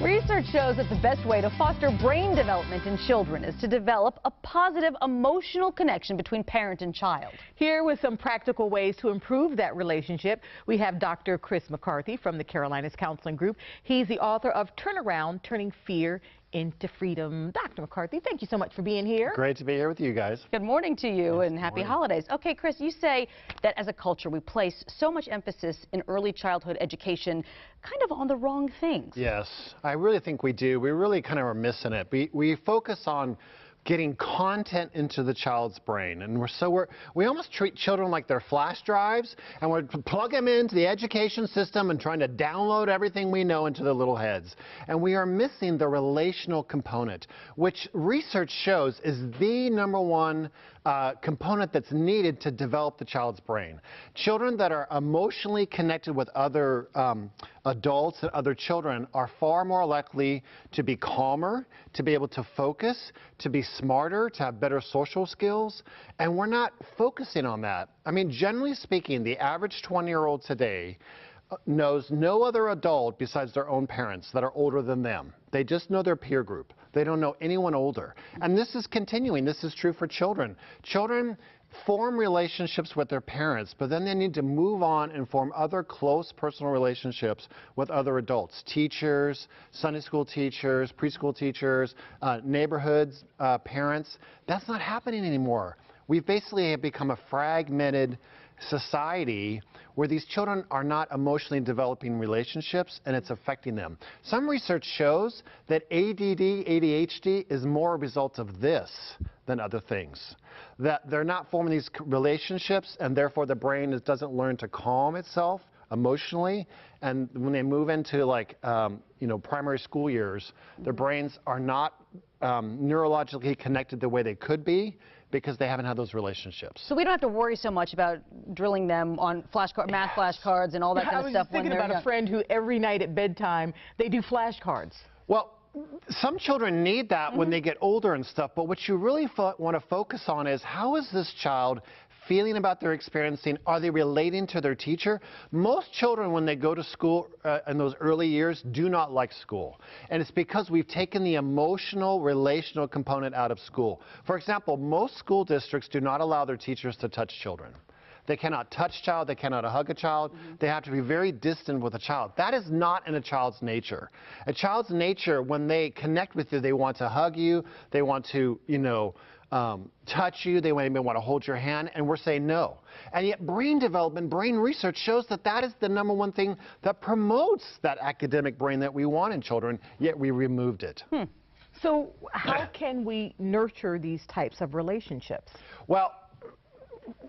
Research shows that the best way to foster brain development in children is to develop a positive emotional connection between parent and child. Here with some practical ways to improve that relationship, we have Dr. Chris McCarthy from the Carolinas Counseling Group. He's the author of Turnaround, Turning Fear into Freedom. Dr. McCarthy, thank you so much for being here. Great to be here with you guys. Good morning to you and happy holidays. Okay, Chris, you say that as a culture we place so much emphasis in early childhood education kind of on the wrong things. Yes, I really think we do. We really kind of are missing it. We focus on getting content into the child's brain, and we almost treat children like they're flash drives, and we plug them into the education system and trying to download everything we know into their little heads. And we are missing the relational component, which research shows is the #1 component that's needed to develop the child's brain. Children that are emotionally connected with other adults and other children are far more likely to be calmer, to be able to focus, to be smarter, to have better social skills, and we're not focusing on that. I mean, generally speaking, the average 20-year-old today knows no other adult besides their own parents that are older than them. They just know their peer group. They don't know anyone older. And this is continuing. This is true for children. Children form relationships with their parents, but then they need to move on and form other close personal relationships with other adults, teachers, Sunday school teachers, preschool teachers, neighborhoods, parents. That's not happening anymore. We've basically become a fragmented society where these children are not emotionally developing relationships, and it's affecting them. Some research shows that ADD, ADHD is more a result of this than other things. That they're not forming these relationships, and therefore the brain doesn't learn to calm itself emotionally, and when they move into primary school years, their brains are not neurologically connected the way they could be, because they haven't had those relationships. So we don't have to worry so much about drilling them on math flashcards and all that kind of stuff. I was thinking about a friend who every night at bedtime they do flashcards. Well, some children need that when they get older and stuff, but what you really want to focus on is how is this child feeling about their experiencing? Are they relating to their teacher? Most children, when they go to school in those early years, do not like school. And it's because we've taken the emotional, relational component out of school. For example, most school districts do not allow their teachers to touch children. They cannot touch a child, they cannot hug a child, they have to be very distant with a child. That is not in a child's nature. A child's nature, when they connect with you, they want to hug you, they want to, touch you, they may want to hold your hand, and we're saying no. And yet brain development, brain research shows that that is the #1 thing that promotes that academic brain that we want in children, yet we removed it. So how can we nurture these types of relationships? Well,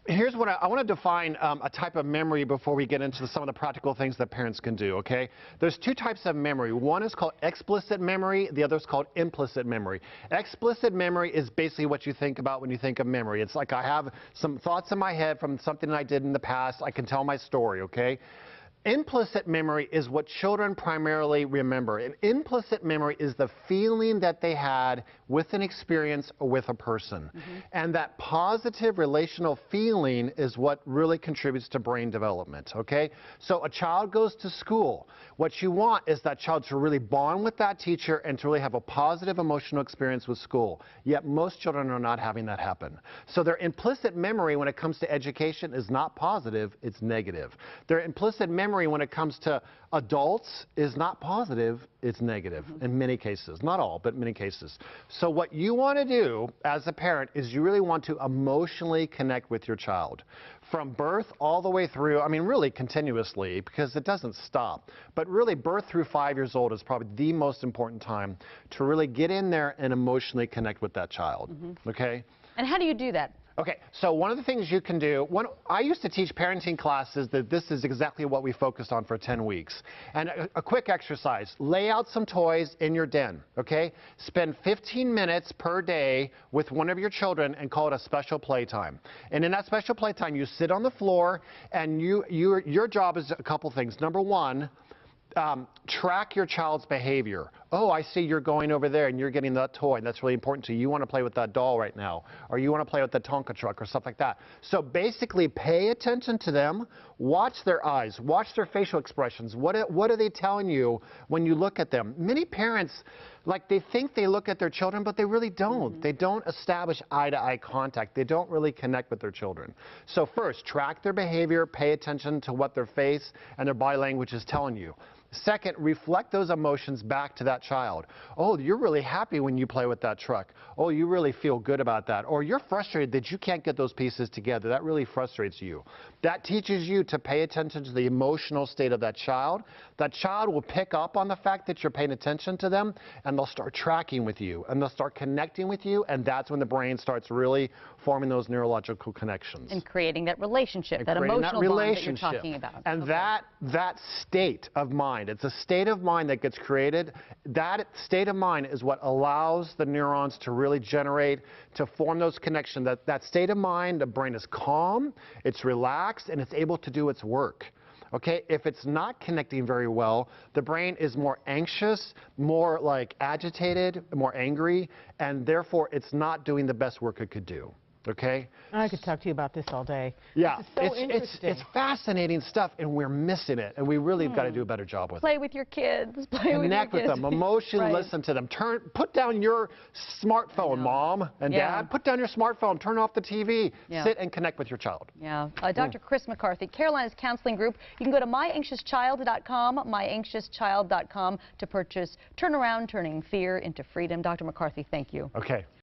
here's what I want to define a type of memory before we get into some of the practical things that parents can do, okay? There's two types of memory. One is called explicit memory. The other is called implicit memory. Explicit memory is basically what you think about when you think of memory. It's like I have some thoughts in my head from something I did in the past. I can tell my story, okay? Implicit memory is what children primarily remember. And implicit memory is the feeling that they had with an experience or with a person. And that positive relational feeling is what really contributes to brain development, okay? So a child goes to school. What you want is that child to really bond with that teacher and to really have a positive emotional experience with school. Yet most children are not having that happen. So their implicit memory when it comes to education is not positive, it's negative. Their implicit memory when it comes to adults is not positive, it's negative in many cases. Not all, but many cases. So what you want to do as a parent is you really want to emotionally connect with your child. From birth all the way through, I mean really continuously, because it doesn't stop. But really birth through 5 years old is probably the most important time to really get in there and emotionally connect with that child, okay? And how do you do that? Okay, so one of the things you can do, I used to teach parenting classes that this is exactly what we focused on for 10 weeks. And a quick exercise, lay out some toys in your den, okay? Spend 15 minutes per day with one of your children and call it a special playtime. And in that special playtime, you sit on the floor and your job is a couple things. #1, Track your child's behavior. Oh, I see you're going over there and you're getting that toy, and that's really important to you. You want to play with that doll right now, or you want to play with the Tonka truck or stuff like that. So basically, pay attention to them, watch their eyes, watch their facial expressions. What are they telling you when you look at them? Many parents, they think they look at their children, but they really don't. Mm-hmm. They don't establish eye-to-eye contact. They don't really connect with their children. So first, track their behavior, pay attention to what their face and their body language is telling you. Second, reflect those emotions back to that child. Oh, you're really happy when you play with that truck. Oh, you really feel good about that. Or you're frustrated that you can't get those pieces together. That really frustrates you. That teaches you to pay attention to the emotional state of that child. That child will pick up on the fact that you're paying attention to them, and they'll start tracking with you, and they'll start connecting with you, and that's when the brain starts really forming those neurological connections. And creating that relationship, that emotional bond that you're talking about. And that state of mind, it's a state of mind that gets created. That state of mind is what allows the neurons to really generate, to form those connections. That state of mind, the brain is calm, it's relaxed, and it's able to do its work. Okay, if it's not connecting very well, the brain is more anxious, more agitated, more angry, and therefore it's not doing the best work it could do. Okay? I could talk to you about this all day. Yeah, this is so interesting. it's fascinating stuff, and we're missing it, and we really have got to do a better job with it. Play with your kids. Connect with them, emotionally Right. listen to them. Put down your smartphone, Mom and Dad. Put down your smartphone, turn off the TV, sit and connect with your child. Yeah. Dr. Chris McCarthy, Carolina's Counseling Group. You can go to myanxiouschild.com, myanxiouschild.com to purchase Turnaround, Turning Fear into Freedom. Dr. McCarthy, thank you. Okay.